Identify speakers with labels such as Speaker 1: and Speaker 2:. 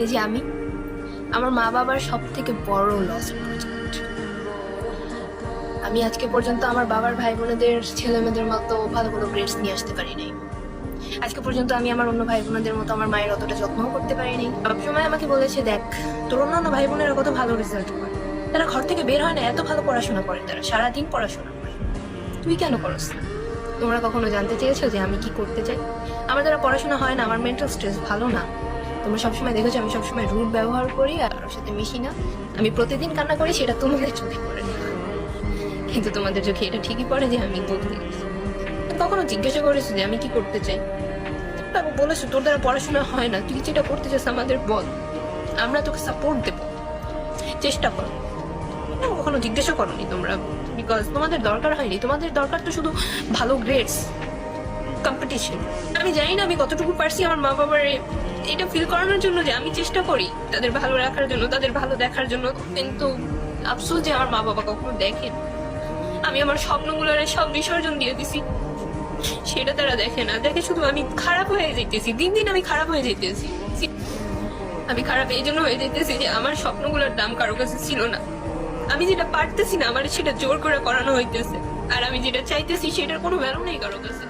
Speaker 1: এই যে আমি আমার মা বাবার সব থেকে বড় লস প্রজেক্ট। আমি আজকে পর্যন্ত আমার বাবার ভাই বোনেদের ছেলে মেয়েদের মতো ভালো ভালো গ্রেডস নিয়ে আসতে পারি নাই। আজকে পর্যন্ত আমি আমার অন্য ভাই বোনেদের মতো আমার মায়ের অতটা যত্নও করতে পারিনি। সবসময় আমাকে বলেছে, দেখ তোর অন্যান্য ভাই বোনেরা কত ভালো রেজাল্ট করে, তারা ঘর থেকে বের হয় না, এত ভালো পড়াশোনা করে, তারা সারাদিন পড়াশোনা করে, তুই কেন করস না? তোমরা কখনো জানতে চেয়েছো যে আমি কি করতে চাই? আমার দ্বারা পড়াশোনা হয় না, আমার মেন্টাল স্ট্রেস ভালো না। তোমরা সবসময় দেখেছো আমি সবসময় রুট ব্যবহার করি আর ওর সাথে মিশি না। আমি প্রতিদিন কান্না করি, সেটা তোমাদের চোখে পড়ে না, কিন্তু তোমাদের চোখে এটা ঠিকই পড়ে যে আমি বলতে গেছি। কখনো জিজ্ঞাসা করেছো যে আমি কি করতে চাই? তারপর বলেছো তোর দ্বারা পড়াশোনা হয় না, তুই যেটা করতে চাস আমাদের বল, আমরা তোকে সাপোর্ট দেবো, চেষ্টা কর। এটা কখনো জিজ্ঞাসা করোনি তোমরা, বিকজ তোমাদের দরকার হয়নি। তোমাদের দরকার তো শুধু ভালো গ্রেডস, কম্পিটিশন। আমি জানি না আমি কতটুকু পারছি আমার মা বাবার এটা ফিল করানোর জন্য যে আমি চেষ্টা করি তাদের ভালো রাখার জন্য, তাদের ভালো দেখার জন্য, কিন্তু আফসোস যে আমার মা বাবা কখনো দেখেন। আমি আমার স্বপ্নগুলোর সব বিসর্জন দিয়ে দিছি, সেটা তারা দেখে না, দেখে শুধু আমি খারাপ হয়ে যেতেছি, দিন দিন আমি খারাপ হয়ে যেতেছি। আমি খারাপ এই জন্য হয়ে যেতেছি যে আমার স্বপ্নগুলোর দাম কারো কাছে ছিল না। আমি যেটা পারতেছি না আমার সেটা জোর করে করানো হইতেছে, আর আমি যেটা চাইতেছি সেটার কোনো ভ্যালু নেই কারো কাছে।